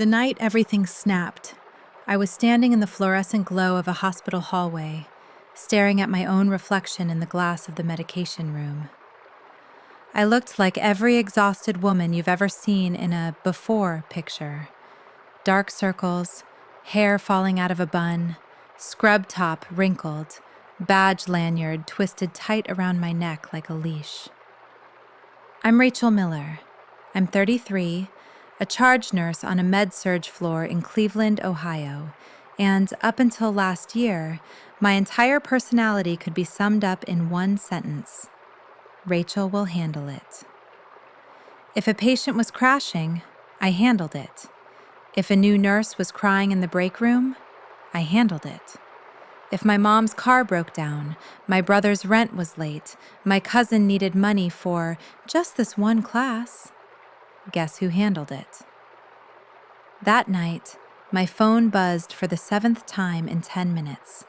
The night everything snapped, I was standing in the fluorescent glow of a hospital hallway, staring at my own reflection in the glass of the medication room. I looked like every exhausted woman you've ever seen in a before picture. Dark circles, hair falling out of a bun, scrub top wrinkled, badge lanyard twisted tight around my neck like a leash. I'm Rachel Miller. I'm 33, a charge nurse on a med-surg floor in Cleveland, Ohio, and up until last year, my entire personality could be summed up in one sentence: Rachel will handle it. If a patient was crashing, I handled it. If a new nurse was crying in the break room, I handled it. If my mom's car broke down, my brother's rent was late, my cousin needed money for just this one class, guess who handled it? That night, my phone buzzed for the 7th time in 10 minutes.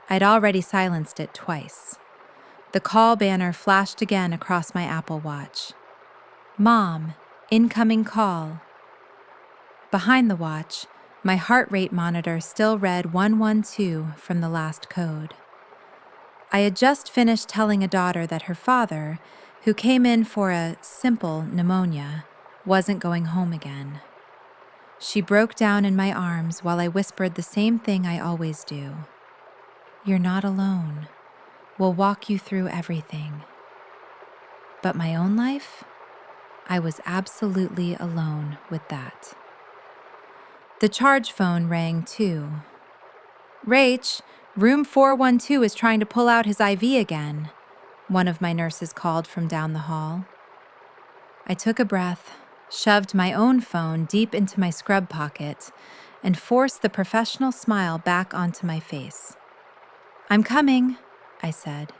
I'd already silenced it twice. The call banner flashed again across my Apple Watch. Mom, incoming call. Behind the watch, my heart rate monitor still read 112 from the last code. I had just finished telling a daughter that her father, who came in for a simple pneumonia, wasn't going home again. She broke down in my arms while I whispered the same thing I always do. You're not alone. We'll walk you through everything. But my own life? I was absolutely alone with that. The charge phone rang too. Rach, room 412 is trying to pull out his IV again, one of my nurses called from down the hall. I took a breath, shoved my own phone deep into my scrub pocket, and forced the professional smile back onto my face. I'm coming, I said.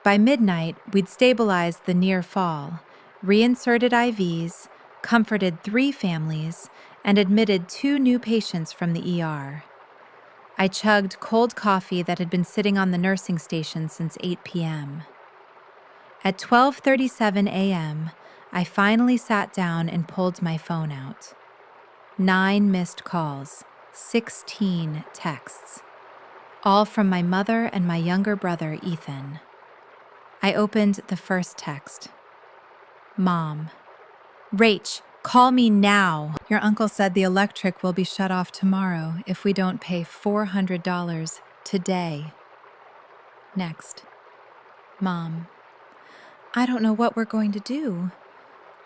By midnight, we'd stabilized the near fall, reinserted IVs, comforted 3 families, and admitted 2 new patients from the ER. I chugged cold coffee that had been sitting on the nursing station since 8 p.m. At 12:37 a.m., I finally sat down and pulled my phone out. 9 missed calls, 16 texts, all from my mother and my younger brother, Ethan. I opened the first text. Mom. Rach, call me now. Your uncle said the electric will be shut off tomorrow if we don't pay $400 today. Next. Mom. I don't know what we're going to do.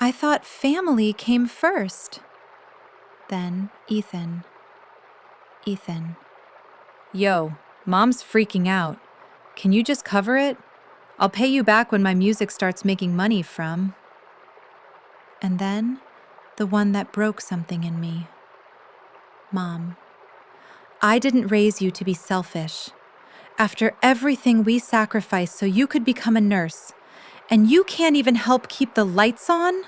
I thought family came first. Then Ethan. Ethan. Yo, Mom's freaking out. Can you just cover it? I'll pay you back when my music starts making money from. And then, the one that broke something in me. Mom. I didn't raise you to be selfish. After everything we sacrificed so you could become a nurse, and you can't even help keep the lights on?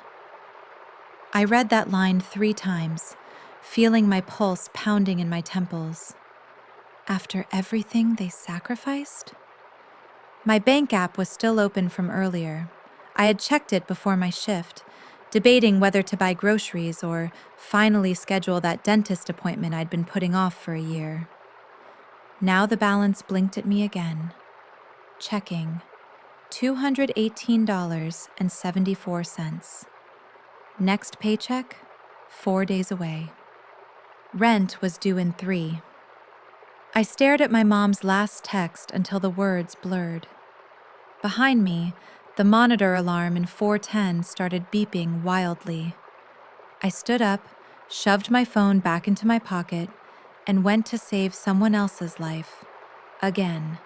I read that line 3 times, feeling my pulse pounding in my temples. After everything they sacrificed? My bank app was still open from earlier. I had checked it before my shift, debating whether to buy groceries or finally schedule that dentist appointment I'd been putting off for a year. Now the balance blinked at me again. Checking. $218.74. Next paycheck, 4 days away. Rent was due in 3. I stared at my mom's last text until the words blurred. Behind me, the monitor alarm in 410 started beeping wildly. I stood up, shoved my phone back into my pocket, and went to save someone else's life. Again.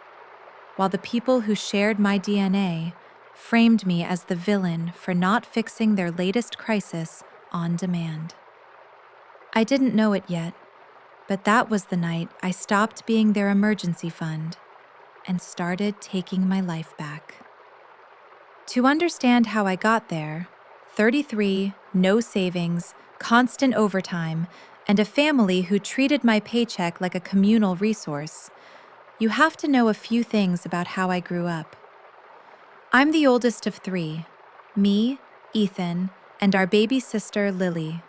While the people who shared my DNA framed me as the villain for not fixing their latest crisis on demand. I didn't know it yet, but that was the night I stopped being their emergency fund and started taking my life back. To understand how I got there, 33, no savings, constant overtime, and a family who treated my paycheck like a communal resource, you have to know a few things about how I grew up. I'm the oldest of 3, me, Ethan, and our baby sister, Lily.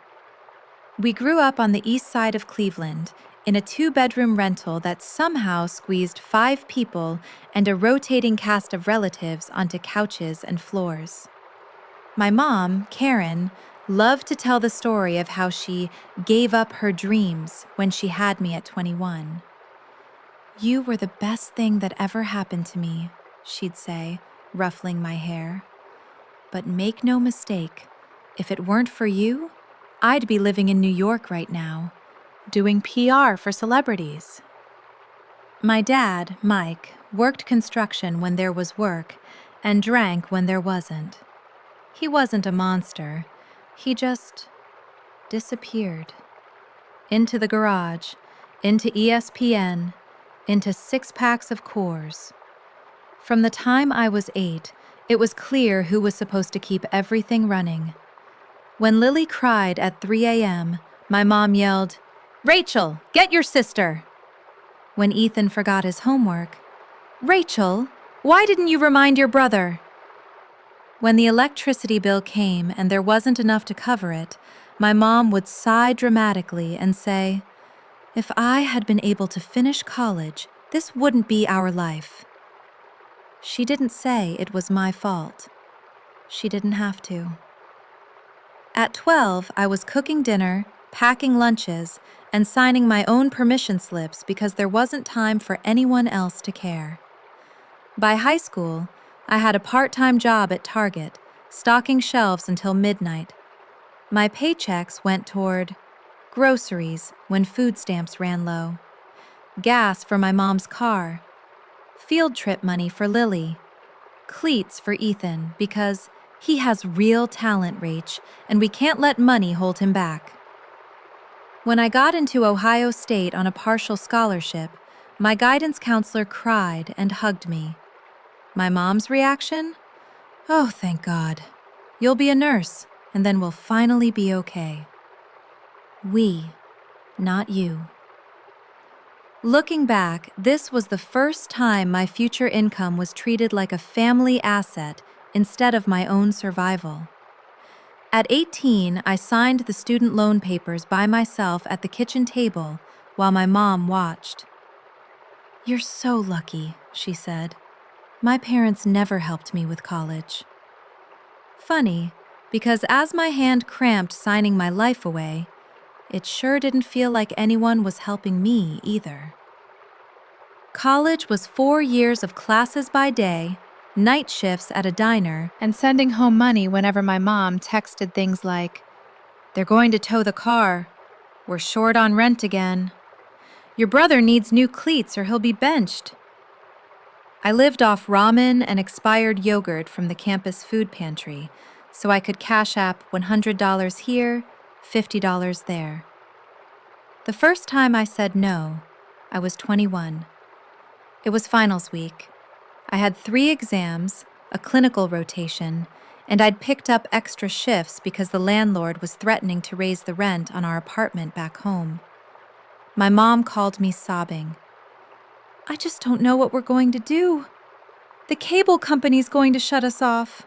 We grew up on the east side of Cleveland, in a 2-bedroom rental that somehow squeezed 5 people and a rotating cast of relatives onto couches and floors. My mom, Karen, loved to tell the story of how she gave up her dreams when she had me at 21. "You were the best thing that ever happened to me," she'd say, ruffling my hair. "But make no mistake, if it weren't for you, I'd be living in New York right now, doing PR for celebrities." My dad, Mike, worked construction when there was work and drank when there wasn't. He wasn't a monster. He just disappeared. Into the garage, into ESPN, into 6-packs of Coors. From the time I was 8, it was clear who was supposed to keep everything running. When Lily cried at 3 a.m., my mom yelled, "Rachel, get your sister!" When Ethan forgot his homework, "Rachel, why didn't you remind your brother?" When the electricity bill came and there wasn't enough to cover it, my mom would sigh dramatically and say, "If I had been able to finish college, this wouldn't be our life." She didn't say it was my fault. She didn't have to. At 12, I was cooking dinner, packing lunches, and signing my own permission slips because there wasn't time for anyone else to care. By high school, I had a part-time job at Target, stocking shelves until midnight. My paychecks went toward groceries when food stamps ran low, gas for my mom's car, field trip money for Lily, cleats for Ethan because he has real talent, Rach, and we can't let money hold him back. When I got into Ohio State on a partial scholarship, my guidance counselor cried and hugged me. My mom's reaction? "Oh, thank God. You'll be a nurse, and then we'll finally be okay." We, not you. Looking back, this was the first time my future income was treated like a family asset instead of my own survival. At 18, I signed the student loan papers by myself at the kitchen table while my mom watched. "You're so lucky," she said. "My parents never helped me with college." Funny, because as my hand cramped signing my life away, it sure didn't feel like anyone was helping me either. College was 4 years of classes by day, night shifts at a diner, and sending home money whenever my mom texted things like, "They're going to tow the car. We're short on rent again. Your brother needs new cleats or he'll be benched." I lived off ramen and expired yogurt from the campus food pantry, so I could cash app $100 here, $50 there. The first time I said no, I was 21. It was finals week. I had 3 exams, a clinical rotation, and I'd picked up extra shifts because the landlord was threatening to raise the rent on our apartment back home. My mom called me sobbing. "I just don't know what we're going to do. The cable company's going to shut us off."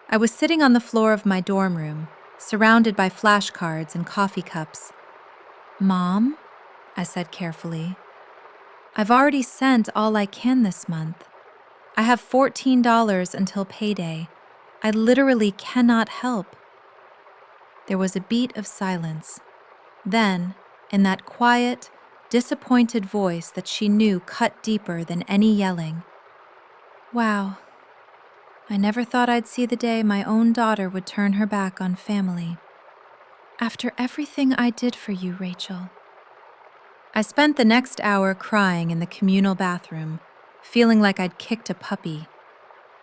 I was sitting on the floor of my dorm room, surrounded by flashcards and coffee cups. "Mom," I said carefully, "I've already sent all I can this month. I have $14 until payday. I literally cannot help." There was a beat of silence. Then, in that quiet, disappointed voice that she knew cut deeper than any yelling, "Wow. I never thought I'd see the day my own daughter would turn her back on family. After everything I did for you, Rachel." I spent the next hour crying in the communal bathroom, feeling like I'd kicked a puppy.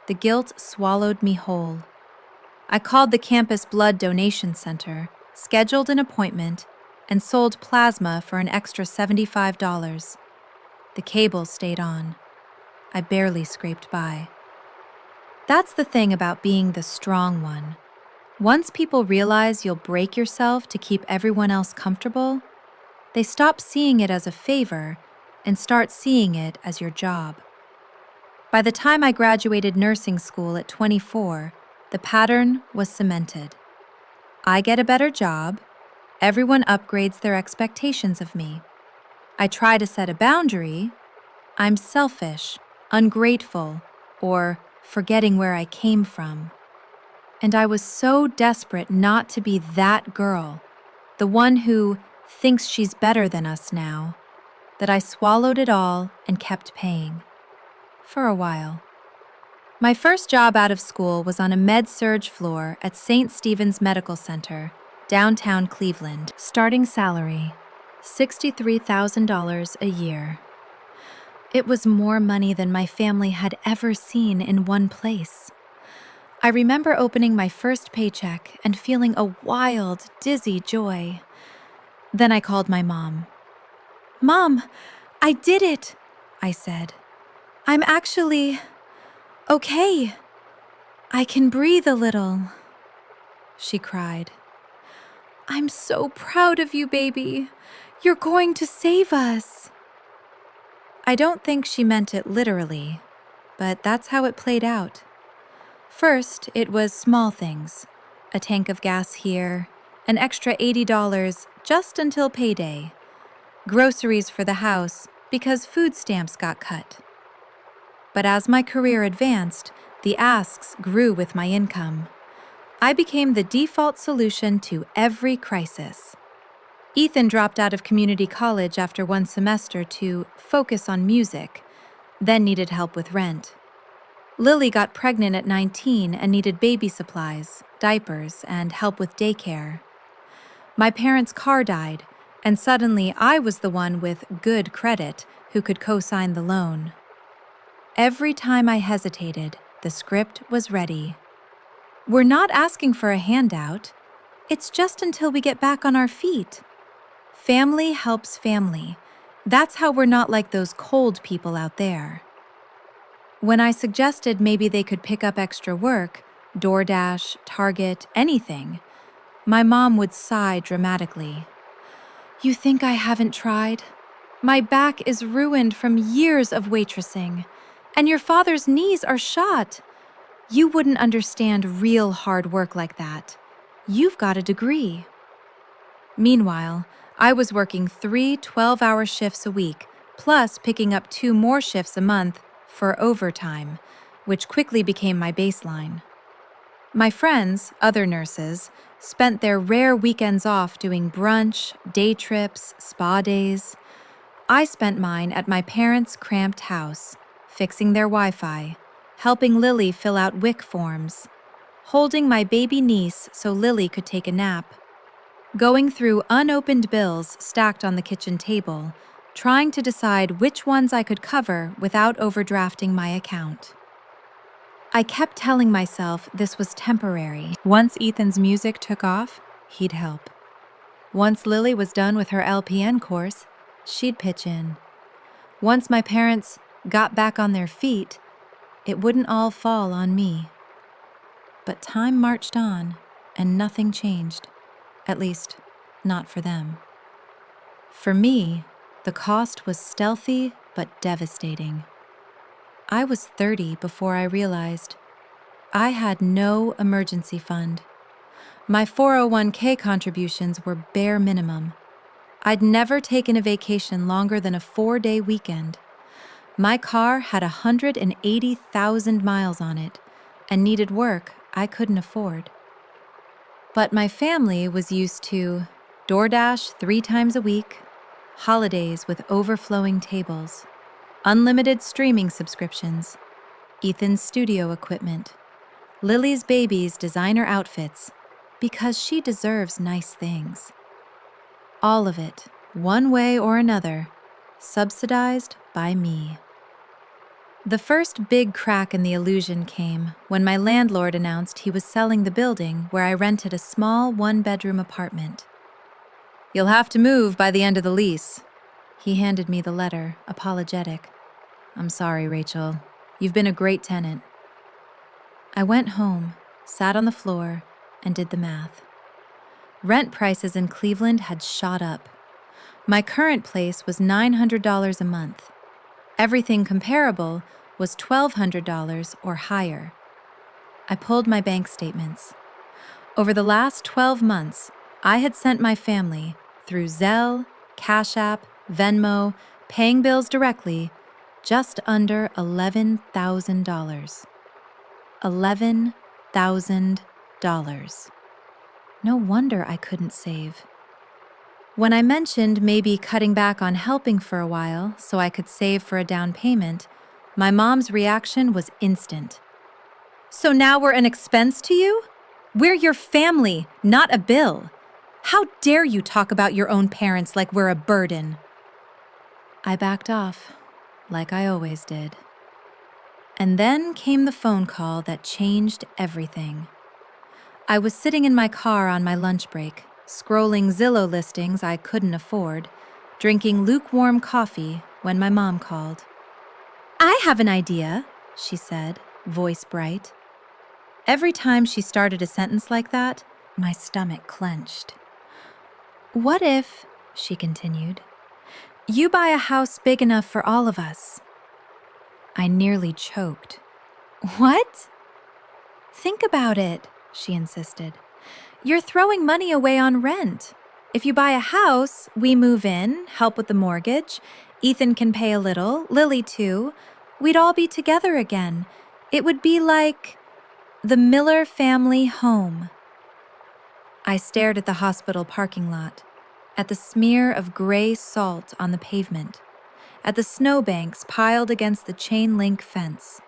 The guilt swallowed me whole. I called the campus blood donation center, scheduled an appointment, and sold plasma for an extra $75. The cable stayed on. I barely scraped by. That's the thing about being the strong one. Once people realize you'll break yourself to keep everyone else comfortable, they stop seeing it as a favor and start seeing it as your job. By the time I graduated nursing school at 24, the pattern was cemented. I get a better job, Everyone upgrades their expectations of me. I try to set a boundary. I'm selfish, ungrateful, or forgetting where I came from. And I was so desperate not to be that girl, the one who thinks she's better than us now, that I swallowed it all and kept paying. For a while. My first job out of school was on a med-surg floor at St. Stephen's Medical Center, downtown Cleveland. Starting salary, $63,000 a year. It was more money than my family had ever seen in one place. I remember opening my first paycheck and feeling a wild, dizzy joy. Then I called my mom. "Mom, I did it," I said. "I'm actually okay. I can breathe a little." She cried. "I'm so proud of you, baby. You're going to save us." I don't think she meant it literally, but that's how it played out. First, it was small things. A tank of gas here, an extra $80 just until payday. Groceries for the house because food stamps got cut. But as my career advanced, the asks grew with my income. I became the default solution to every crisis. Ethan dropped out of community college after one semester to focus on music, then needed help with rent. Lily got pregnant at 19 and needed baby supplies, diapers, and help with daycare. My parents' car died, and suddenly I was the one with good credit who could co-sign the loan. Every time I hesitated, the script was ready. We're not asking for a handout. It's just until we get back on our feet. Family helps family. That's how we're not like those cold people out there. When I suggested maybe they could pick up extra work, DoorDash, Target, anything, my mom would sigh dramatically. "You think I haven't tried? My back is ruined from years of waitressing, and your father's knees are shot. You wouldn't understand real hard work like that. You've got a degree." Meanwhile, I was working 3 12-hour shifts a week, plus picking up 2 more shifts a month for overtime, which quickly became my baseline. My friends, other nurses, spent their rare weekends off doing brunch, day trips, spa days. I spent mine at my parents' cramped house, fixing their Wi-Fi, helping Lily fill out WIC forms, holding my baby niece so Lily could take a nap, going through unopened bills stacked on the kitchen table, trying to decide which ones I could cover without overdrafting my account. I kept telling myself this was temporary. Once Ethan's music took off, he'd help. Once Lily was done with her LPN course, she'd pitch in. Once my parents got back on their feet, it wouldn't all fall on me. But time marched on, and nothing changed. At least, not for them. For me, the cost was stealthy but devastating. I was 30 before I realized I had no emergency fund. My 401k contributions were bare minimum. I'd never taken a vacation longer than a 4-day weekend. My car had 180,000 miles on it and needed work I couldn't afford. But my family was used to DoorDash 3 times a week, holidays with overflowing tables, unlimited streaming subscriptions, Ethan's studio equipment, Lily's baby's designer outfits, because she deserves nice things. All of it, one way or another, subsidized by me. The first big crack in the illusion came when my landlord announced he was selling the building where I rented a small 1-bedroom apartment. "You'll have to move by the end of the lease." He handed me the letter, apologetic. "I'm sorry, Rachel. You've been a great tenant." I went home, sat on the floor, and did the math. Rent prices in Cleveland had shot up. My current place was $900 a month. Everything comparable was $1,200 or higher. I pulled my bank statements. Over the last 12 months, I had sent my family, through Zelle, Cash App, Venmo, paying bills directly, just under $11,000. $11,000. No wonder I couldn't save. When I mentioned maybe cutting back on helping for a while so I could save for a down payment, my mom's reaction was instant. So now we're an expense to you? We're your family, not a bill. How dare you talk about your own parents like we're a burden? I backed off, like I always did. And then came the phone call that changed everything. I was sitting in my car on my lunch break, scrolling Zillow listings I couldn't afford, drinking lukewarm coffee when my mom called. "I have an idea," she said, voice bright. Every time she started a sentence like that, my stomach clenched. "What if," she continued, "you buy a house big enough for all of us?" I nearly choked. "What?" "Think about it," she insisted. "You're throwing money away on rent. If you buy a house, we move in, help with the mortgage. Ethan can pay a little, Lily too. We'd all be together again. It would be like the Miller family home." I stared at the hospital parking lot, at the smear of gray salt on the pavement, at the snowbanks piled against the chain-link fence.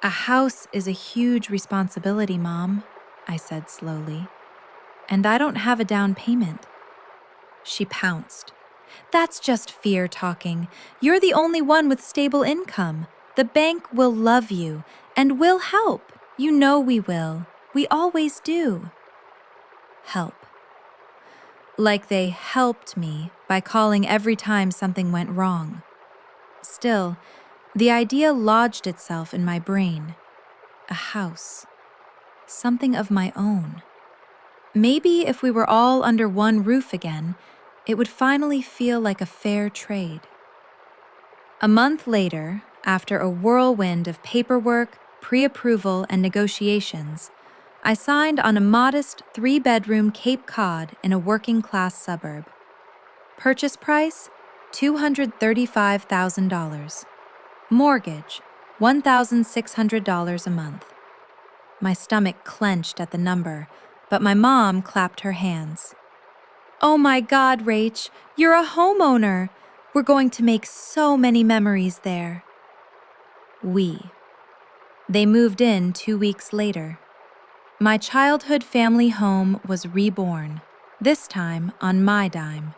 "A house is a huge responsibility, Mom," I said slowly, "and I don't have a down payment." She pounced. "That's just fear talking. You're the only one with stable income. The bank will love you, and we'll help. You know we will. We always do." Help. Like they helped me by calling every time something went wrong. Still, the idea lodged itself in my brain. A house. Something of my own. Maybe if we were all under one roof again, it would finally feel like a fair trade. A month later, after a whirlwind of paperwork, pre-approval, and negotiations, I signed on a modest 3-bedroom Cape Cod in a working-class suburb. Purchase price, $235,000. Mortgage, $1,600 a month. My stomach clenched at the number, but my mom clapped her hands. "Oh my God, Rach, you're a homeowner. We're going to make so many memories there." They moved in 2 weeks later. My childhood family home was reborn, this time on my dime.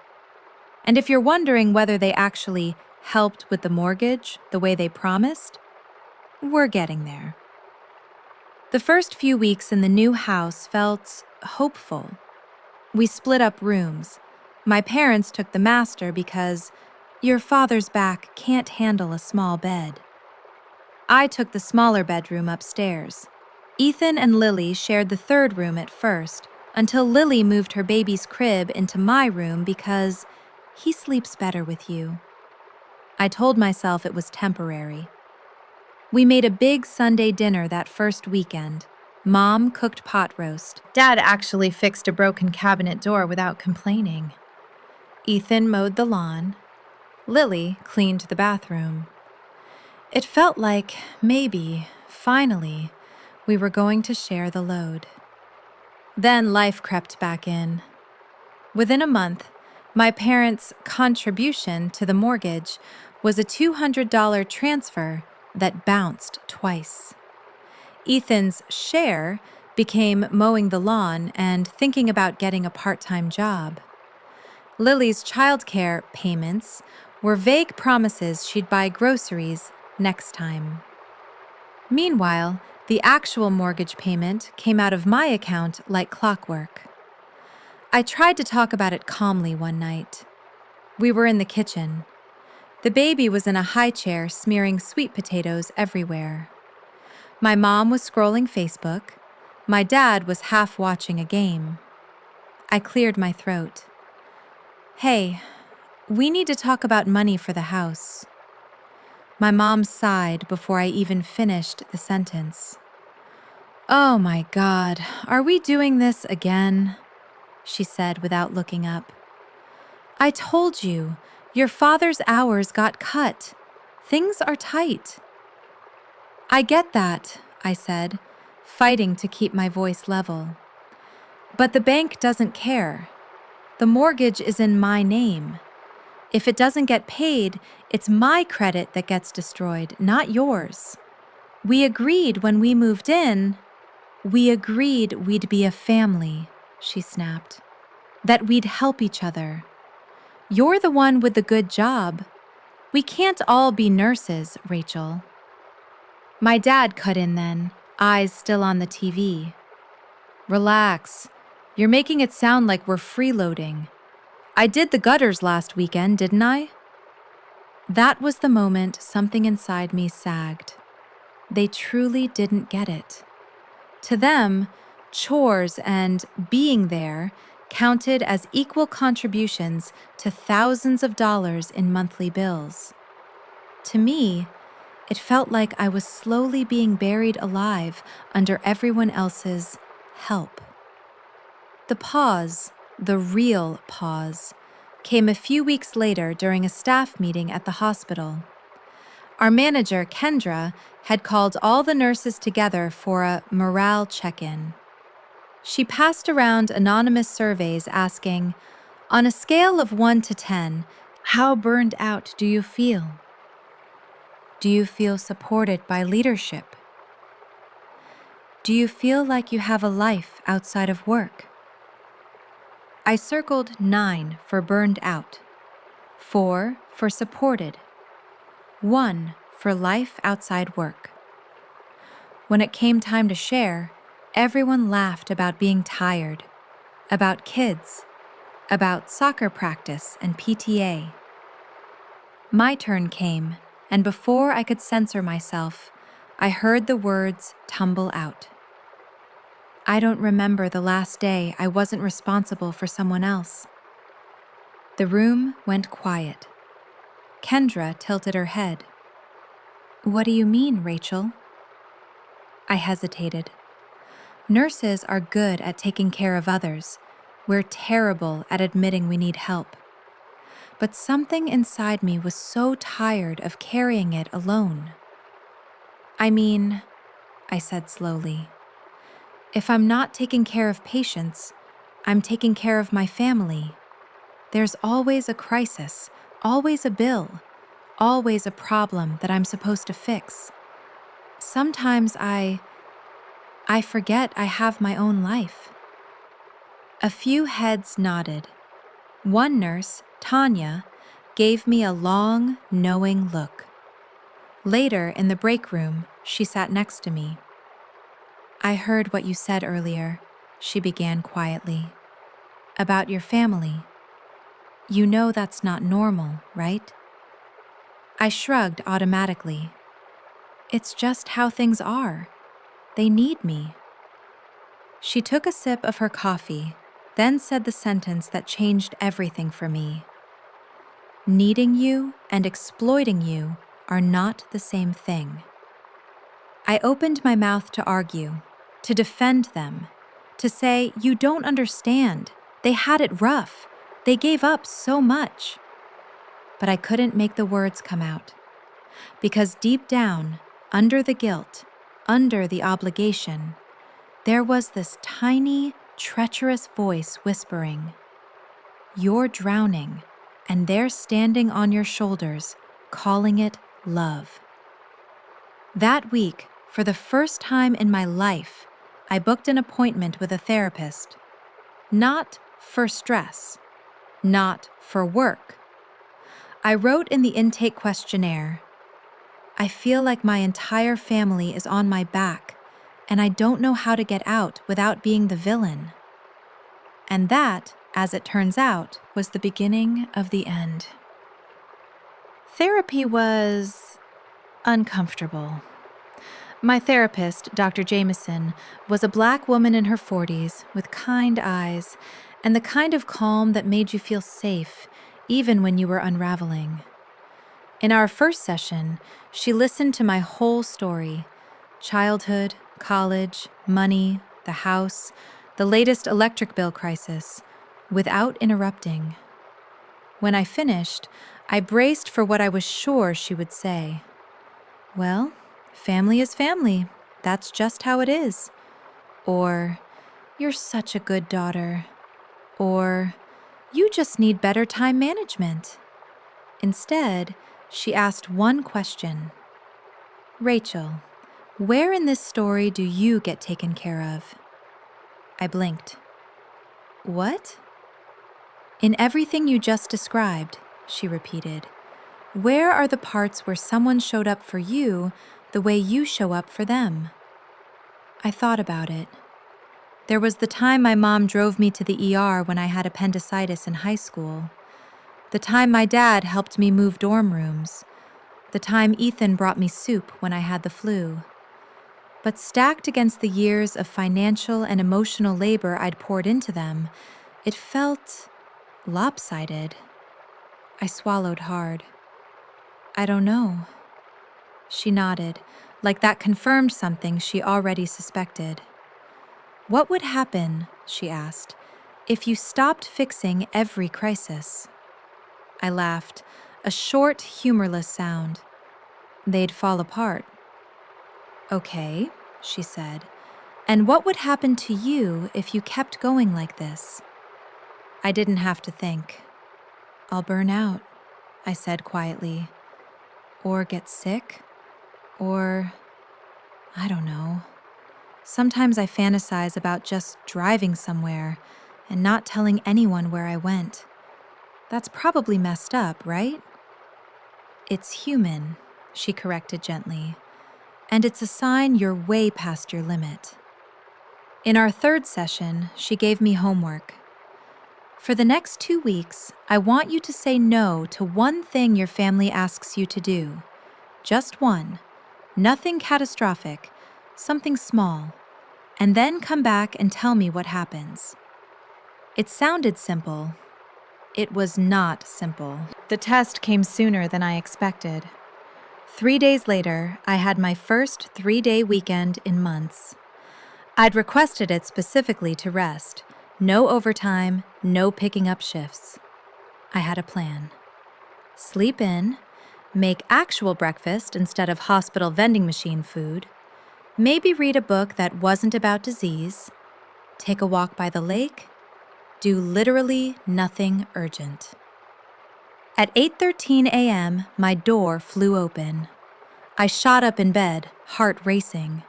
And if you're wondering whether they actually helped with the mortgage the way they promised, we're getting there. The first few weeks in the new house felt hopeful. We split up rooms. My parents took the master because your father's back can't handle a small bed. I took the smaller bedroom upstairs. Ethan and Lily shared the third room at first, until Lily moved her baby's crib into my room because he sleeps better with you. I told myself it was temporary. We made a big Sunday dinner that first weekend. Mom cooked pot roast. Dad actually fixed a broken cabinet door without complaining. Ethan mowed the lawn. Lily cleaned the bathroom. It felt like maybe, finally, we were going to share the load. Then life crept back in. Within a month, my parents' contribution to the mortgage was a $200 transfer that bounced twice. Ethan's share became mowing the lawn and thinking about getting a part-time job. Lily's childcare payments were vague promises she'd buy groceries next time. Meanwhile, the actual mortgage payment came out of my account like clockwork. I tried to talk about it calmly one night. We were in the kitchen. The baby was in a high chair smearing sweet potatoes everywhere. My mom was scrolling Facebook. My dad was half watching a game. I cleared my throat. "Hey, we need to talk about money for the house." My mom sighed before I even finished the sentence. "Oh my God, are we doing this again?" she said without looking up. I told you, your father's hours got cut. Things are tight. I get that, I said, fighting to keep my voice level. But the bank doesn't care. The mortgage is in my name. If it doesn't get paid, it's my credit that gets destroyed, not yours. We agreed when we moved in. We agreed we'd be a family, she snapped. That we'd help each other. You're the one with the good job. We can't all be nurses, Rachel. My dad cut in then, eyes still on the TV. Relax. You're making it sound like we're freeloading. I did the gutters last weekend, didn't I? That was the moment something inside me sagged. They truly didn't get it. To them, chores and being there counted as equal contributions to thousands of dollars in monthly bills. To me, it felt like I was slowly being buried alive under everyone else's help. The pause, the real pause, came a few weeks later during a staff meeting at the hospital. Our manager, Kendra, had called all the nurses together for a morale check-in. She passed around anonymous surveys asking, on a scale of 1 to 10, how burned out do you feel? Do you feel supported by leadership? Do you feel like you have a life outside of work? I circled 9 for burned out, 4 for supported, 1 for life outside work. When it came time to share, everyone laughed about being tired, about kids, about soccer practice and PTA. My turn came, and before I could censor myself, I heard the words tumble out. I don't remember the last day I wasn't responsible for someone else. The room went quiet. Kendra tilted her head. What do you mean, Rachel? I hesitated. Nurses are good at taking care of others. We're terrible at admitting we need help. But something inside me was so tired of carrying it alone. I mean, I said slowly, if I'm not taking care of patients, I'm taking care of my family. There's always a crisis, always a bill, always a problem that I'm supposed to fix. Sometimes I forget I have my own life. A few heads nodded. One nurse, Tanya, gave me a long, knowing look. Later, in the break room, she sat next to me. I heard what you said earlier, she began quietly. About your family. You know that's not normal, right? I shrugged automatically. It's just how things are. They need me. She took a sip of her coffee, then said the sentence that changed everything for me. Needing you and exploiting you are not the same thing. I opened my mouth to argue, to defend them, to say, you don't understand. They had it rough. They gave up so much. But I couldn't make the words come out. Because deep down, under the guilt, under the obligation, there was this tiny, treacherous voice whispering, you're drowning, and they're standing on your shoulders, calling it love. That week, for the first time in my life, I booked an appointment with a therapist. Not for stress, not for work. I wrote in the intake questionnaire, I feel like my entire family is on my back, and I don't know how to get out without being the villain. And that, as it turns out, was the beginning of the end. Therapy was uncomfortable. My therapist, Dr. Jameson, was a Black woman in her 40s with kind eyes and the kind of calm that made you feel safe even when you were unraveling. In our first session, she listened to my whole story: childhood, college, money, the house, the latest electric bill crisis, without interrupting. When I finished, I braced for what I was sure she would say. Well, family is family. That's just how it is. Or, you're such a good daughter. Or, you just need better time management. Instead, she asked one question. Rachel, where in this story do you get taken care of? I blinked. What? In everything you just described, she repeated. Where are the parts where someone showed up for you the way you show up for them? I thought about it. There was the time my mom drove me to the ER when I had appendicitis in high school. The time my dad helped me move dorm rooms. The time Ethan brought me soup when I had the flu. But stacked against the years of financial and emotional labor I'd poured into them, it felt lopsided. I swallowed hard. I don't know. She nodded, like that confirmed something she already suspected. What would happen, she asked, if you stopped fixing every crisis? I laughed, a short, humorless sound. They'd fall apart. Okay, she said. And what would happen to you if you kept going like this? I didn't have to think. I'll burn out, I said quietly. Or get sick. Or, I don't know. Sometimes I fantasize about just driving somewhere and not telling anyone where I went. That's probably messed up, right? It's human, she corrected gently. And it's a sign you're way past your limit. In our third session, she gave me homework. For the next 2 weeks, I want you to say no to one thing your family asks you to do. Just one. Nothing catastrophic, something small. And then come back and tell me what happens. It sounded simple. It was not simple. The test came sooner than I expected. 3 days later, I had my first 3-day weekend in months. I'd requested it specifically to rest. No overtime, no picking up shifts. I had a plan. Sleep in, make actual breakfast instead of hospital vending machine food, maybe read a book that wasn't about disease, take a walk by the lake, do literally nothing urgent. At 8:13 a.m., my door flew open. I shot up in bed, heart racing.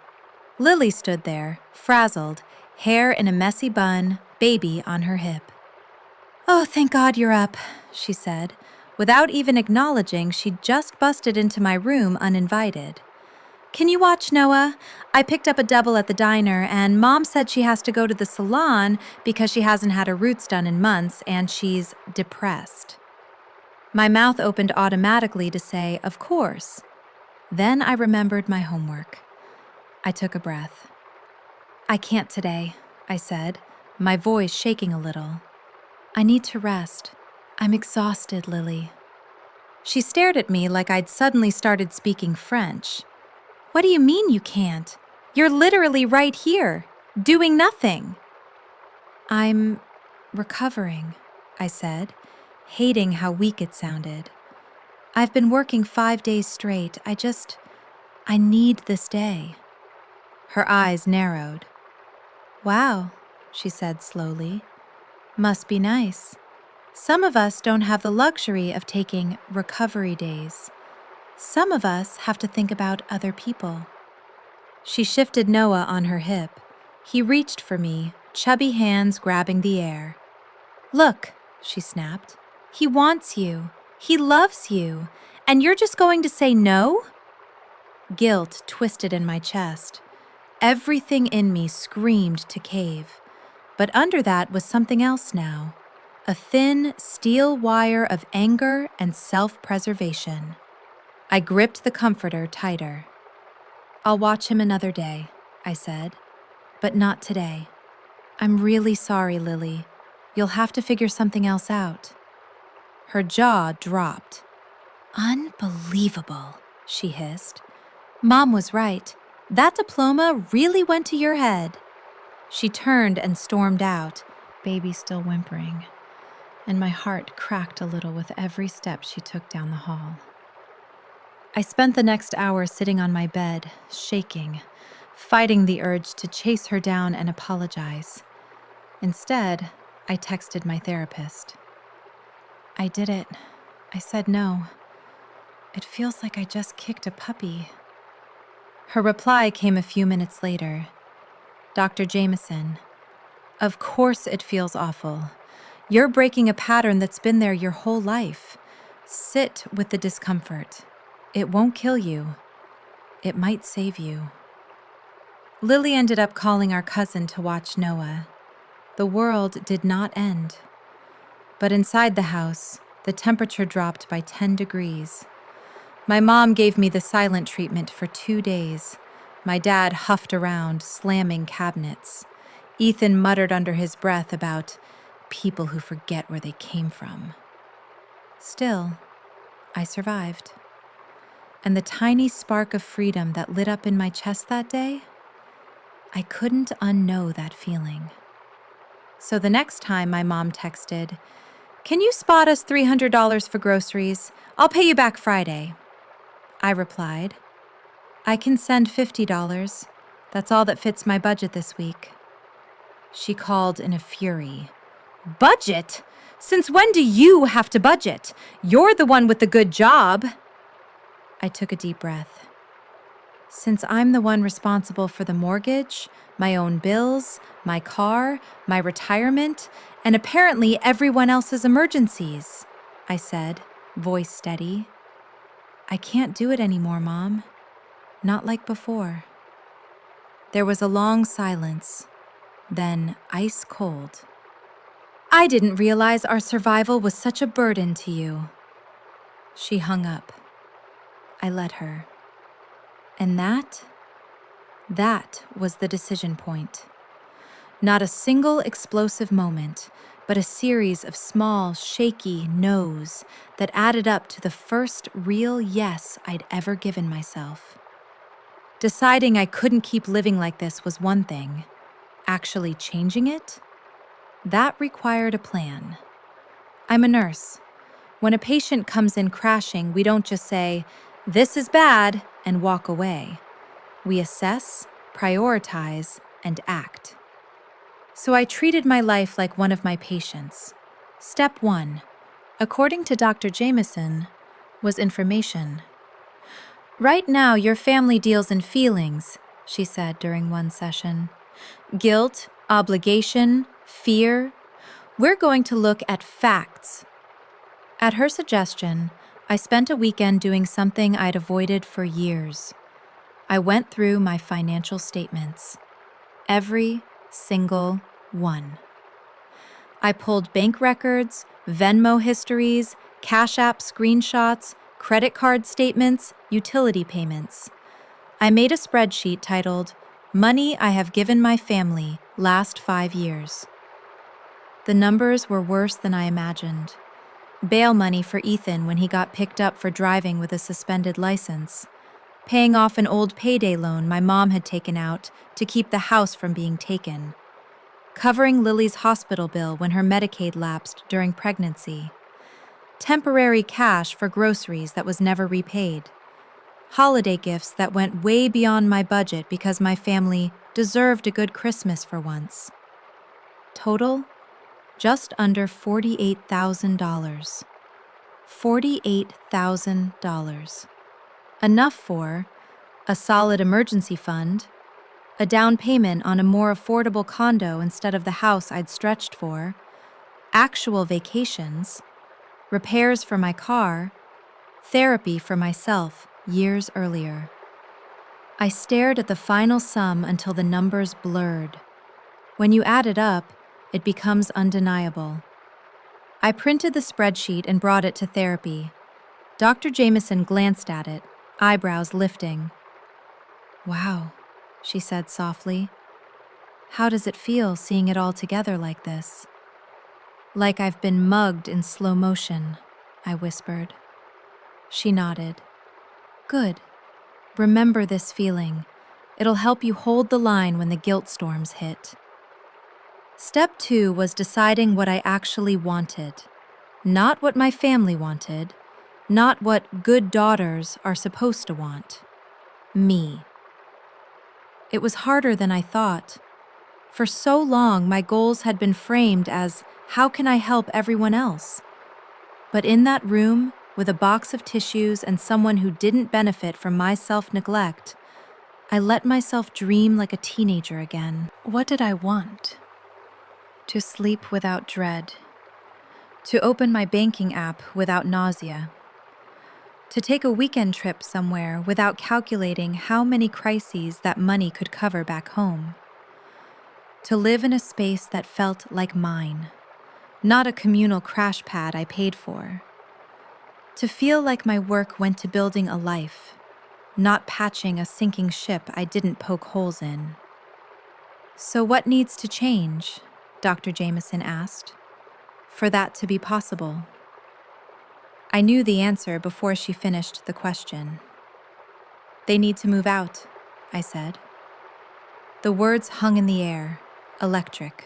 Lily stood there, frazzled, hair in a messy bun, baby on her hip. Oh, thank God you're up, she said. Without even acknowledging she'd just busted into my room uninvited. Can you watch Noah? I picked up a double at the diner, and Mom said she has to go to the salon because she hasn't had her roots done in months, and she's depressed. My mouth opened automatically to say, of course. Then I remembered my homework. I took a breath. I can't today, I said, my voice shaking a little. I need to rest. I'm exhausted, Lily. She stared at me like I'd suddenly started speaking French. What do you mean you can't? You're literally right here, doing nothing. I'm recovering, I said, hating how weak it sounded. I've been working 5 days straight. I need this day. Her eyes narrowed. Wow, she said slowly. Must be nice. Some of us don't have the luxury of taking recovery days. Some of us have to think about other people. She shifted Noah on her hip. He reached for me, chubby hands grabbing the air. Look, she snapped. He wants you. He loves you. And you're just going to say no? Guilt twisted in my chest. Everything in me screamed to cave. But under that was something else now. A thin steel wire of anger and self-preservation. I gripped the comforter tighter. I'll watch him another day, I said. But not today. I'm really sorry, Lily. You'll have to figure something else out. Her jaw dropped. Unbelievable, she hissed. Mom was right. That diploma really went to your head. She turned and stormed out, baby still whimpering, and my heart cracked a little with every step she took down the hall. I spent the next hour sitting on my bed, shaking, fighting the urge to chase her down and apologize. Instead, I texted my therapist. "I did it. I said no. It feels like I just kicked a puppy." Her reply came a few minutes later. "Dr. Jameson, of course it feels awful. You're breaking a pattern that's been there your whole life. Sit with the discomfort. It won't kill you. It might save you." Lily ended up calling our cousin to watch Noah. The world did not end. But inside the house, the temperature dropped by 10 degrees. My mom gave me the silent treatment for 2 days. My dad huffed around, slamming cabinets. Ethan muttered under his breath about people who forget where they came from. Still, I survived. And the tiny spark of freedom that lit up in my chest that day, I couldn't unknow that feeling. So the next time my mom texted, "Can you spot us $300 for groceries? I'll pay you back Friday," I replied, "I can send $50. That's all that fits my budget this week." She called in a fury. "Budget? Since when do you have to budget? You're the one with the good job." I took a deep breath. Since I'm the one responsible for the mortgage, my own bills, my car, my retirement, and apparently everyone else's emergencies, I said, voice steady. "I can't do it anymore, Mom. Not like before." There was a long silence, then ice cold. "I didn't realize our survival was such a burden to you." She hung up. I let her. And that was the decision point. Not a single explosive moment, but a series of small, shaky no's that added up to the first real yes I'd ever given myself. Deciding I couldn't keep living like this was one thing. Actually changing it? That required a plan. I'm a nurse. When a patient comes in crashing, we don't just say, "This is bad," and walk away. We assess, prioritize, and act. So I treated my life like one of my patients. Step 1, according to Dr. Jameson, was information. "Right now, your family deals in feelings," she said during one session. "Guilt, obligation, fear. We're going to look at facts." At her suggestion, I spent a weekend doing something I'd avoided for years. I went through my financial statements. Every single one. I pulled bank records, Venmo histories, Cash App screenshots, credit card statements, utility payments. I made a spreadsheet titled, "Money I Have Given My Family Last 5 Years." The numbers were worse than I imagined. Bail money for Ethan when he got picked up for driving with a suspended license. Paying off an old payday loan my mom had taken out to keep the house from being taken. Covering Lily's hospital bill when her Medicaid lapsed during pregnancy. Temporary cash for groceries that was never repaid. Holiday gifts that went way beyond my budget because my family deserved a good Christmas for once. Total, just under $48,000. $48,000. Enough for a solid emergency fund, a down payment on a more affordable condo instead of the house I'd stretched for, actual vacations, repairs for my car, therapy for myself years earlier. I stared at the final sum until the numbers blurred. When you add it up, it becomes undeniable. I printed the spreadsheet and brought it to therapy. Dr. Jameson glanced at it, eyebrows lifting. "Wow," she said softly. "How does it feel seeing it all together like this?" "Like I've been mugged in slow motion," I whispered. She nodded. "Good. Remember this feeling. It'll help you hold the line when the guilt storms hit." Step 2 was deciding what I actually wanted, not what my family wanted, not what good daughters are supposed to want. Me. It was harder than I thought. For so long, my goals had been framed as, how can I help everyone else? But in that room, with a box of tissues and someone who didn't benefit from my self-neglect, I let myself dream like a teenager again. What did I want? To sleep without dread. To open my banking app without nausea. To take a weekend trip somewhere without calculating how many crises that money could cover back home. To live in a space that felt like mine, not a communal crash pad I paid for. To feel like my work went to building a life, not patching a sinking ship I didn't poke holes in. So what needs to change, Dr. Jameson asked, for that to be possible? I knew the answer before she finished the question. They need to move out, I said. The words hung in the air, electric.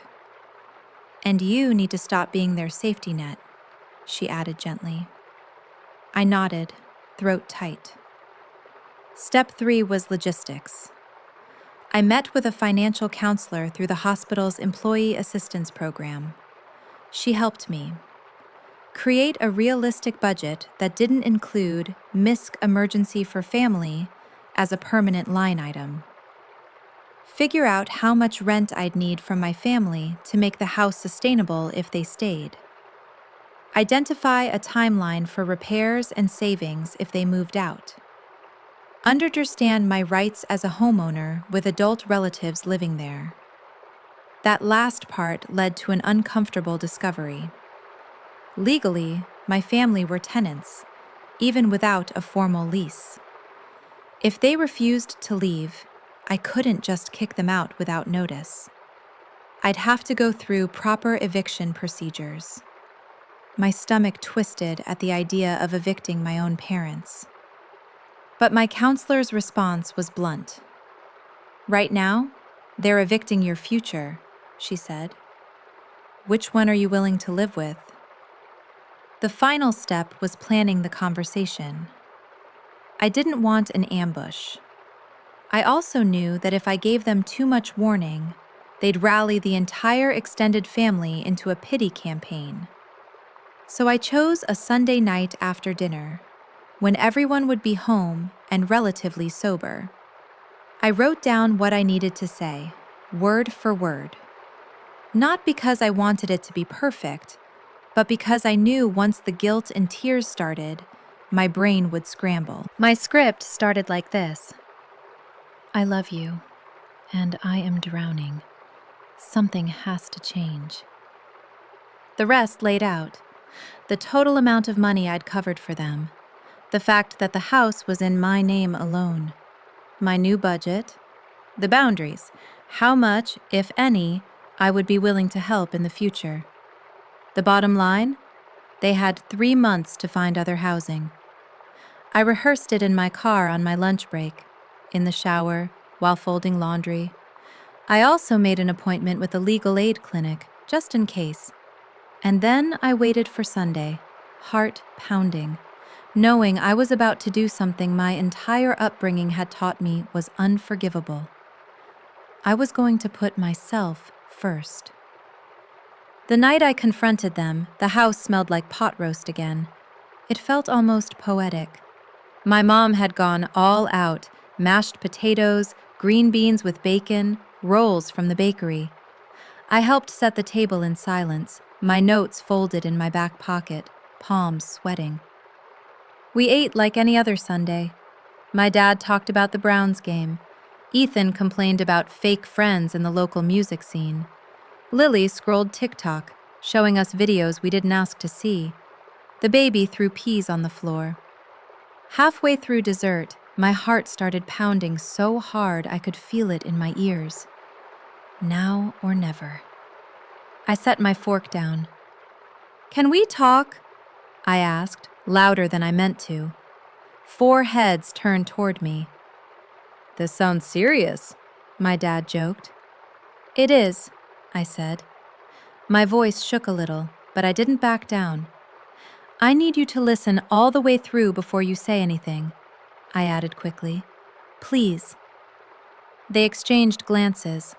And you need to stop being their safety net, she added gently. I nodded, throat tight. Step 3 was logistics. I met with a financial counselor through the hospital's employee assistance program. She helped me create a realistic budget that didn't include MISC emergency for family as a permanent line item. Figure out how much rent I'd need from my family to make the house sustainable if they stayed. Identify a timeline for repairs and savings if they moved out. Understand my rights as a homeowner with adult relatives living there. That last part led to an uncomfortable discovery. Legally, my family were tenants, even without a formal lease. If they refused to leave, I couldn't just kick them out without notice. I'd have to go through proper eviction procedures. My stomach twisted at the idea of evicting my own parents. But my counselor's response was blunt. Right now, they're evicting your future, she said. Which one are you willing to live with? The final step was planning the conversation. I didn't want an ambush. I also knew that if I gave them too much warning, they'd rally the entire extended family into a pity campaign. So I chose a Sunday night after dinner, when everyone would be home and relatively sober. I wrote down what I needed to say, word for word. Not because I wanted it to be perfect, but because I knew once the guilt and tears started, my brain would scramble. My script started like this. I love you, and I am drowning. Something has to change. The rest laid out. The total amount of money I'd covered for them. The fact that the house was in my name alone. My new budget. The boundaries. How much, if any, I would be willing to help in the future. The bottom line? They had 3 months to find other housing. I rehearsed it in my car on my lunch break, in the shower, while folding laundry. I also made an appointment with a legal aid clinic, just in case. And then I waited for Sunday, heart pounding, knowing I was about to do something my entire upbringing had taught me was unforgivable. I was going to put myself first. The night I confronted them, the house smelled like pot roast again. It felt almost poetic. My mom had gone all out, mashed potatoes, green beans with bacon, rolls from the bakery. I helped set the table in silence, my notes folded in my back pocket, palms sweating. We ate like any other Sunday. My dad talked about the Browns game. Ethan complained about fake friends in the local music scene. Lily scrolled TikTok, showing us videos we didn't ask to see. The baby threw peas on the floor. Halfway through dessert, my heart started pounding so hard I could feel it in my ears. Now or never. I set my fork down. Can we talk? I asked, louder than I meant to. 4 heads turned toward me. This sounds serious, my dad joked. It is, I said. My voice shook a little, but I didn't back down. I need you to listen all the way through before you say anything, I added quickly. Please. They exchanged glances.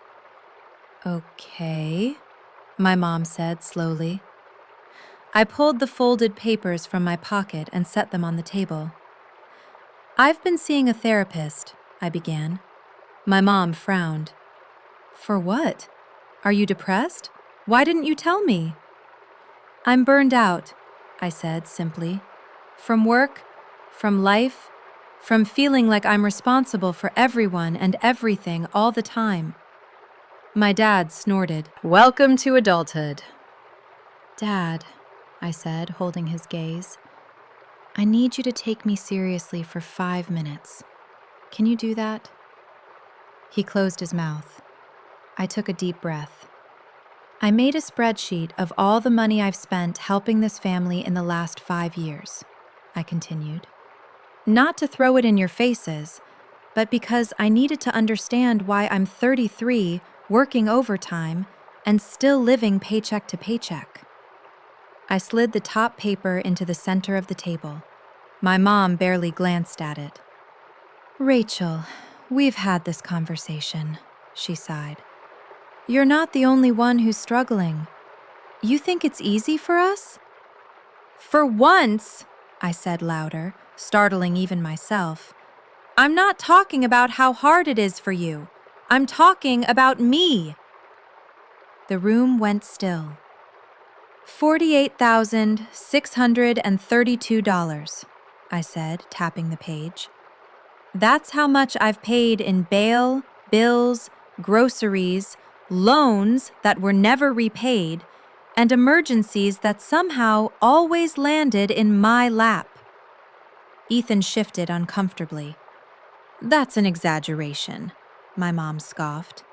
Okay, my mom said slowly. I pulled the folded papers from my pocket and set them on the table. I've been seeing a therapist, I began. My mom frowned. For what? Are you depressed? Why didn't you tell me? I'm burned out, I said simply. From work, from life, from feeling like I'm responsible for everyone and everything all the time. My dad snorted. Welcome to adulthood. Dad, I said, holding his gaze, I need you to take me seriously for 5 minutes. Can you do that? He closed his mouth. I took a deep breath. I made a spreadsheet of all the money I've spent helping this family in the last 5 years, I continued. Not to throw it in your faces, but because I needed to understand why I'm 33, working overtime, and still living paycheck to paycheck. I slid the top paper into the center of the table. My mom barely glanced at it. Rachel, we've had this conversation, she sighed. You're not the only one who's struggling. You think it's easy for us? For once, I said louder, startling even myself. I'm not talking about how hard it is for you. I'm talking about me. The room went still. $48,632, I said, tapping the page. That's how much I've paid in bail, bills, groceries, loans that were never repaid, and emergencies that somehow always landed in my lap. Ethan shifted uncomfortably. That's an exaggeration, my mom scoffed.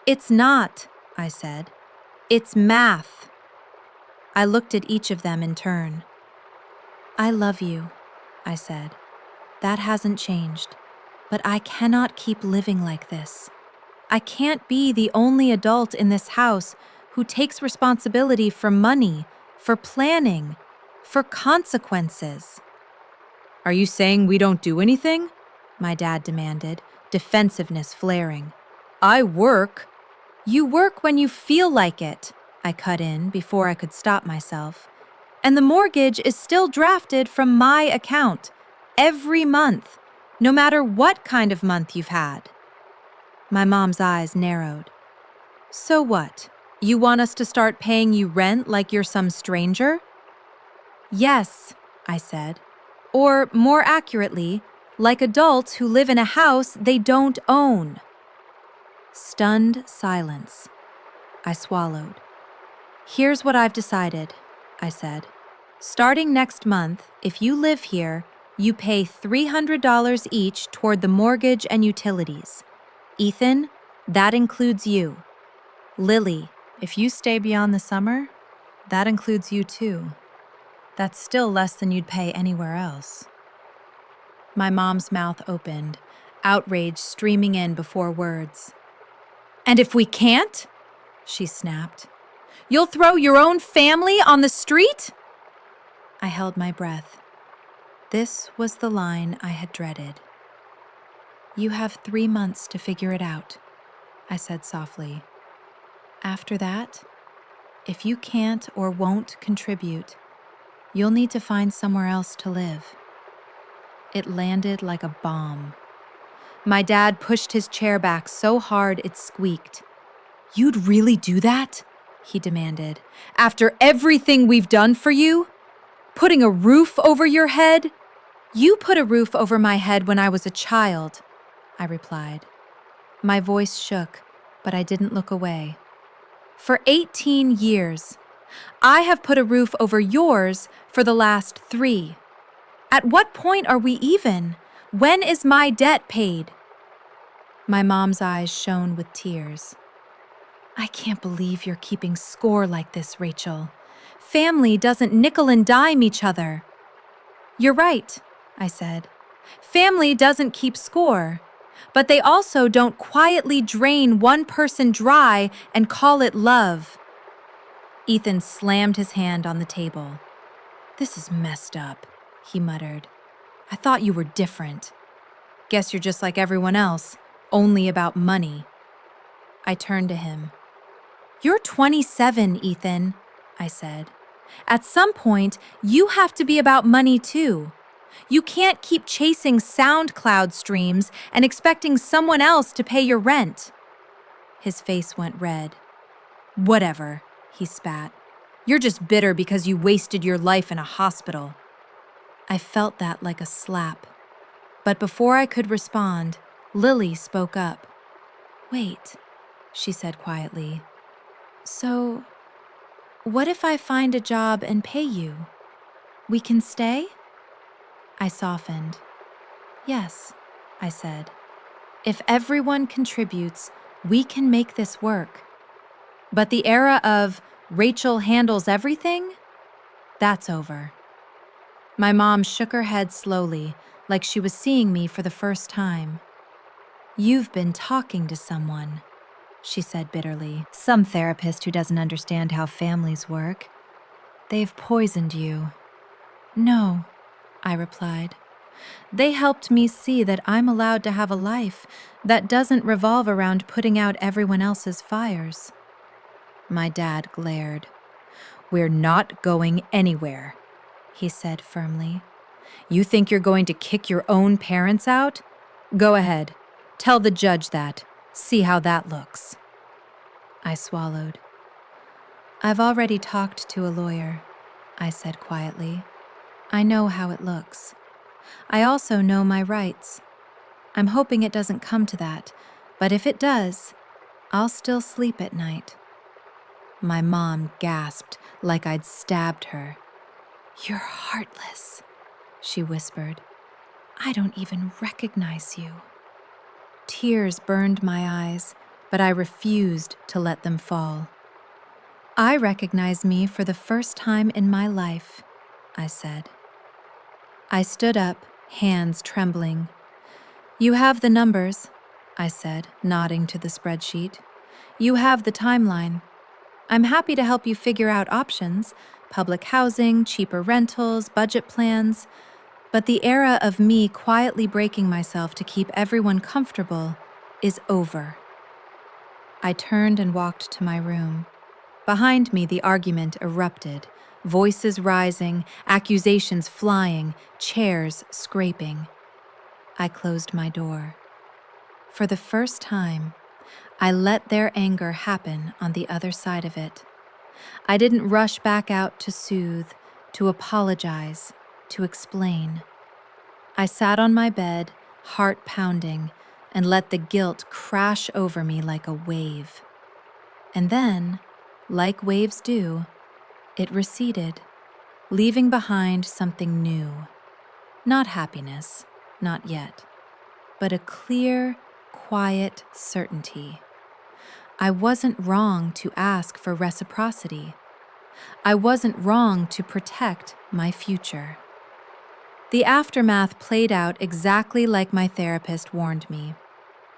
It's not, I said. It's math. I looked at each of them in turn. I love you, I said. That hasn't changed. But I cannot keep living like this. I can't be the only adult in this house who takes responsibility for money, for planning, for consequences. Are you saying we don't do anything? My dad demanded, defensiveness flaring. I work. You work when you feel like it, I cut in before I could stop myself. And the mortgage is still drafted from my account, every month, no matter what kind of month you've had. My mom's eyes narrowed. So what? You want us to start paying you rent like you're some stranger? Yes, I said. Or more accurately, like adults who live in a house they don't own. Stunned silence. I swallowed. Here's what I've decided, I said. Starting next month, if you live here, you pay $300 each toward the mortgage and utilities. Ethan, that includes you. Lily, if you stay beyond the summer, that includes you too. That's still less than you'd pay anywhere else. My mom's mouth opened, outrage streaming in before words. And if we can't? She snapped. You'll throw your own family on the street? I held my breath. This was the line I had dreaded. You have 3 months to figure it out, I said softly. After that, if you can't or won't contribute, you'll need to find somewhere else to live. It landed like a bomb. My dad pushed his chair back so hard it squeaked. You'd really do that? He demanded. After everything we've done for you? Putting a roof over your head? You put a roof over my head when I was a child, I replied. My voice shook, but I didn't look away. For 18 years, I have put a roof over yours for the last 3. At what point are we even? When is my debt paid? My mom's eyes shone with tears. I can't believe you're keeping score like this, Rachel. Family doesn't nickel and dime each other. You're right, I said. Family doesn't keep score, but they also don't quietly drain one person dry and call it love. Ethan slammed his hand on the table. "This is messed up," he muttered. "I thought you were different. Guess you're just like everyone else, only about money." I turned to him. "You're 27, Ethan," I said. "At some point, you have to be about money too. You can't keep chasing SoundCloud streams and expecting someone else to pay your rent." His face went red. "Whatever," he spat. "You're just bitter because you wasted your life in a hospital." I felt that like a slap. But before I could respond, Lily spoke up. "Wait," she said quietly. "So, what if I find a job and pay you? We can stay?" I softened. "Yes," I said. "If everyone contributes, we can make this work. But the era of Rachel handles everything? That's over." My mom shook her head slowly, like she was seeing me for the first time. "You've been talking to someone," she said bitterly. "Some therapist who doesn't understand how families work. They've poisoned you." "No," I replied. "They helped me see that I'm allowed to have a life that doesn't revolve around putting out everyone else's fires." My dad glared. "We're not going anywhere," he said firmly. "You think you're going to kick your own parents out? Go ahead. Tell the judge that. See how that looks." I swallowed. "I've already talked to a lawyer," I said quietly. "I know how it looks. I also know my rights. I'm hoping it doesn't come to that, but if it does, I'll still sleep at night." My mom gasped like I'd stabbed her. "You're heartless," she whispered. "I don't even recognize you." Tears burned my eyes, but I refused to let them fall. "I recognize me for the first time in my life," I said. I stood up, hands trembling. "You have the numbers," I said, nodding to the spreadsheet. "You have the timeline. I'm happy to help you figure out options, public housing, cheaper rentals, budget plans. But the era of me quietly breaking myself to keep everyone comfortable is over." I turned and walked to my room. Behind me, the argument erupted, voices rising, accusations flying, chairs scraping. I closed my door. For the first time, I let their anger happen on the other side of it. I didn't rush back out to soothe, to apologize, to explain. I sat on my bed, heart pounding, and let the guilt crash over me like a wave. And then, like waves do, it receded, leaving behind something new. Not happiness, not yet, but a clear, quiet certainty. I wasn't wrong to ask for reciprocity. I wasn't wrong to protect my future. The aftermath played out exactly like my therapist warned me.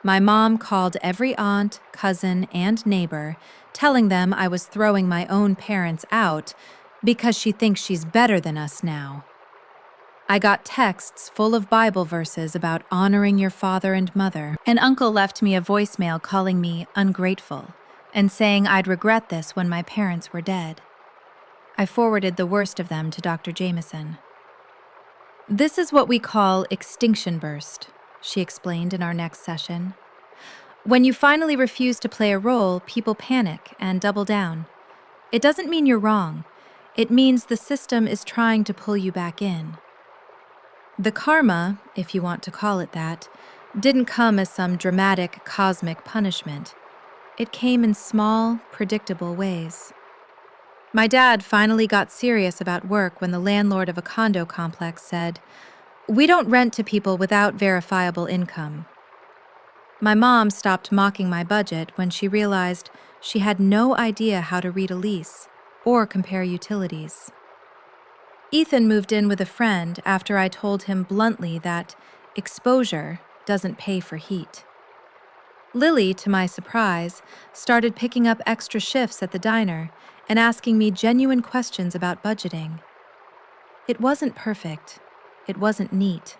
My mom called every aunt, cousin, and neighbor, telling them I was throwing my own parents out because she thinks she's better than us now. I got texts full of Bible verses about honoring your father and mother. An uncle left me a voicemail calling me ungrateful and saying I'd regret this when my parents were dead. I forwarded the worst of them to Dr. Jameson. "This is what we call extinction burst," she explained in our next session. "When you finally refuse to play a role, people panic and double down. It doesn't mean you're wrong. It means the system is trying to pull you back in." The karma, if you want to call it that, didn't come as some dramatic cosmic punishment. It came in small, predictable ways. My dad finally got serious about work when the landlord of a condo complex said, "We don't rent to people without verifiable income." My mom stopped mocking my budget when she realized she had no idea how to read a lease or compare utilities. Ethan moved in with a friend after I told him bluntly that exposure doesn't pay for heat. Lily, to my surprise, started picking up extra shifts at the diner, and asking me genuine questions about budgeting. It wasn't perfect, it wasn't neat,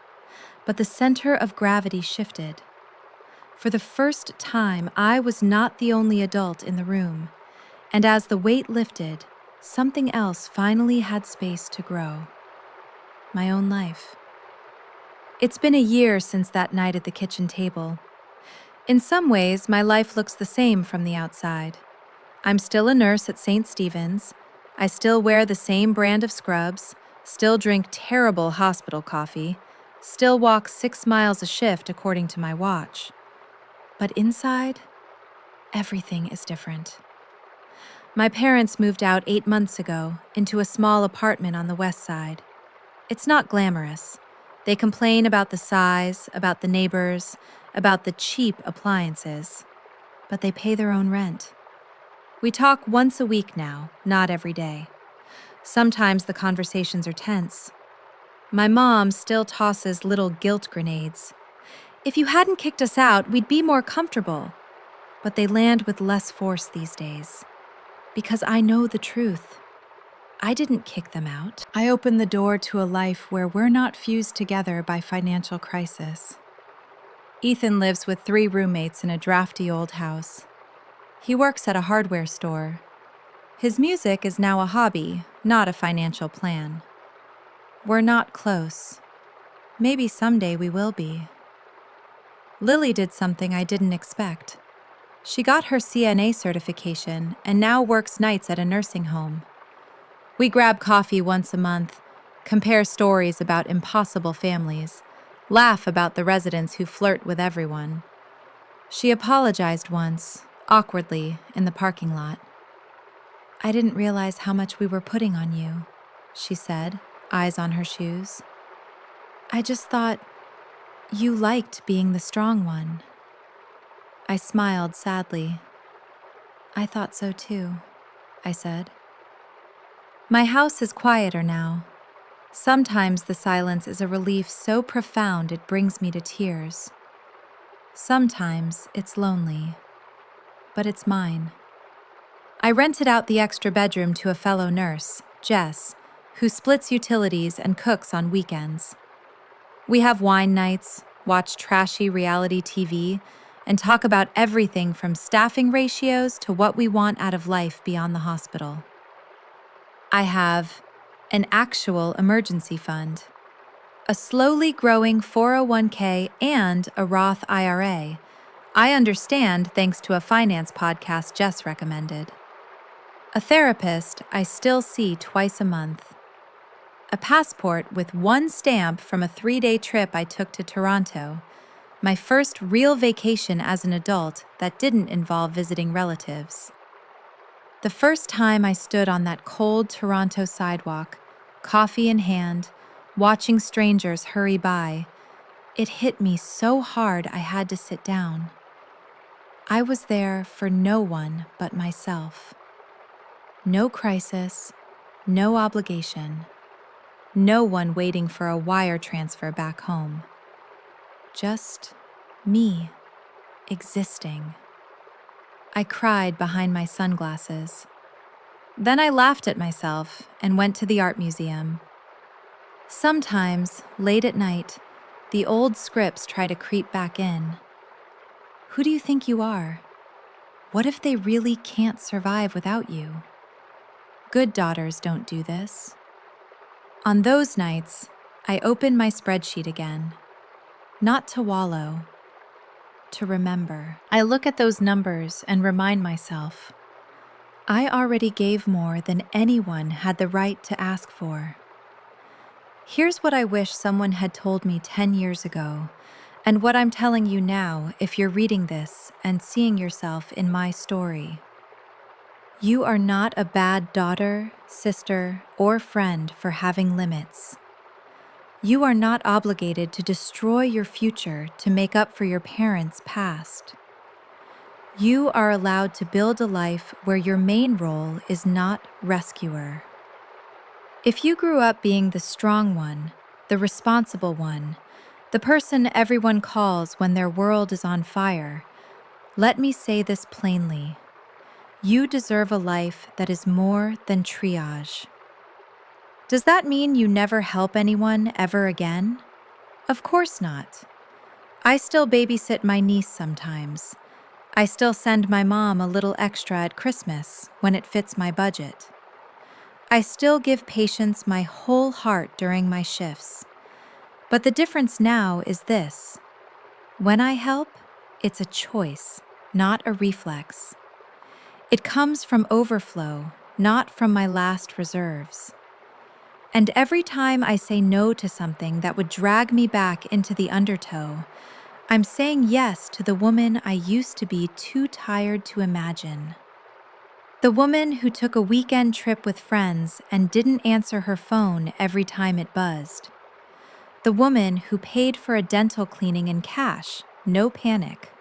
but the center of gravity shifted. For the first time, I was not the only adult in the room, and as the weight lifted, something else finally had space to grow. My own life. It's been a year since that night at the kitchen table. In some ways, my life looks the same from the outside. I'm still a nurse at St. Stephen's. I still wear the same brand of scrubs, still drink terrible hospital coffee, still walk 6 miles a shift according to my watch. But inside, everything is different. My parents moved out 8 months ago into a small apartment on the west side. It's not glamorous. They complain about the size, about the neighbors, about the cheap appliances, but they pay their own rent. We talk once a week now, not every day. Sometimes the conversations are tense. My mom still tosses little guilt grenades. If you hadn't kicked us out, we'd be more comfortable. But they land with less force these days. Because I know the truth. I didn't kick them out. I opened the door to a life where we're not fused together by financial crisis. Ethan lives with 3 roommates in a drafty old house. He works at a hardware store. His music is now a hobby, not a financial plan. We're not close. Maybe someday we will be. Lily did something I didn't expect. She got her CNA certification and now works nights at a nursing home. We grab coffee once a month, compare stories about impossible families, laugh about the residents who flirt with everyone. She apologized once, awkwardly, in the parking lot. "I didn't realize how much we were putting on you," she said, eyes on her shoes. "I just thought you liked being the strong one." I smiled sadly. "I thought so too," I said. My house is quieter now. Sometimes the silence is a relief so profound it brings me to tears. Sometimes it's lonely, but it's mine. I rented out the extra bedroom to a fellow nurse, Jess, who splits utilities and cooks on weekends. We have wine nights, watch trashy reality TV, and talk about everything from staffing ratios to what we want out of life beyond the hospital. I have an actual emergency fund, a slowly growing 401k, and a Roth IRA. I understand thanks to a finance podcast Jess recommended. A therapist I still see twice a month. A passport with 1 stamp from a 3-day trip I took to Toronto, my first real vacation as an adult that didn't involve visiting relatives. The first time I stood on that cold Toronto sidewalk, coffee in hand, watching strangers hurry by, it hit me so hard I had to sit down. I was there for no one but myself. No crisis, no obligation, no one waiting for a wire transfer back home. Just me, existing. I cried behind my sunglasses. Then I laughed at myself and went to the art museum. Sometimes, late at night, the old scripts try to creep back in. Who do you think you are? What if they really can't survive without you? Good daughters don't do this. On those nights, I open my spreadsheet again. Not to wallow, to remember. I look at those numbers and remind myself, I already gave more than anyone had the right to ask for. Here's what I wish someone had told me 10 years ago, and what I'm telling you now if you're reading this and seeing yourself in my story. You are not a bad daughter, sister, or friend for having limits. You are not obligated to destroy your future to make up for your parents' past. You are allowed to build a life where your main role is not rescuer. If you grew up being the strong one, the responsible one, the person everyone calls when their world is on fire, let me say this plainly. You deserve a life that is more than triage. Does that mean you never help anyone ever again? Of course not. I still babysit my niece sometimes. I still send my mom a little extra at Christmas when it fits my budget. I still give patients my whole heart during my shifts. But the difference now is this: when I help, it's a choice, not a reflex. It comes from overflow, not from my last reserves. And every time I say no to something that would drag me back into the undertow, I'm saying yes to the woman I used to be too tired to imagine. The woman who took a weekend trip with friends and didn't answer her phone every time it buzzed. The woman who paid for a dental cleaning in cash, no panic.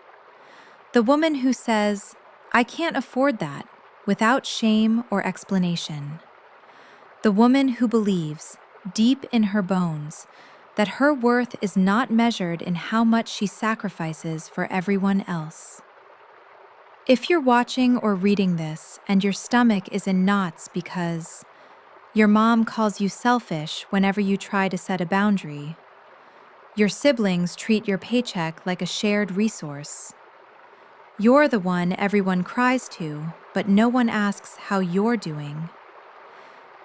The woman who says, "I can't afford that," without shame or explanation. The woman who believes, deep in her bones, that her worth is not measured in how much she sacrifices for everyone else. If you're watching or reading this and your stomach is in knots because your mom calls you selfish whenever you try to set a boundary, your siblings treat your paycheck like a shared resource, you're the one everyone cries to, but no one asks how you're doing.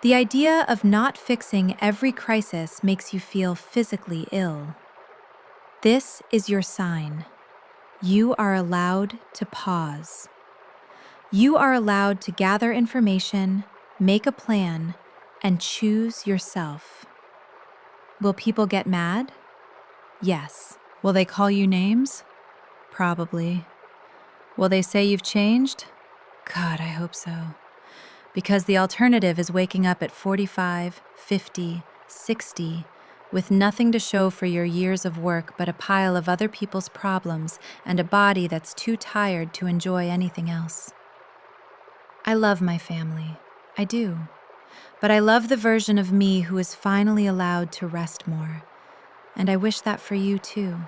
The idea of not fixing every crisis makes you feel physically ill. This is your sign. You are allowed to pause. You are allowed to gather information, make a plan, and choose yourself. Will people get mad? Yes. Will they call you names? Probably. Will they say you've changed? God, I hope so. Because the alternative is waking up at 45, 50, 60, with nothing to show for your years of work but a pile of other people's problems and a body that's too tired to enjoy anything else. I love my family. I do. But I love the version of me who is finally allowed to rest more. And I wish that for you too.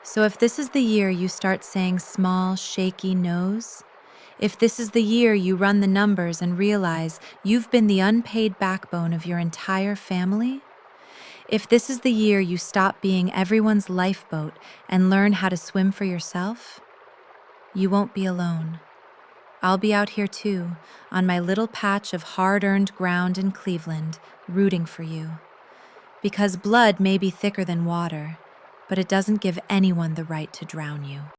So if this is the year you start saying small, shaky no's, if this is the year you run the numbers and realize you've been the unpaid backbone of your entire family, if this is the year you stop being everyone's lifeboat and learn how to swim for yourself, you won't be alone. I'll be out here too, on my little patch of hard-earned ground in Cleveland, rooting for you. Because blood may be thicker than water, but it doesn't give anyone the right to drown you.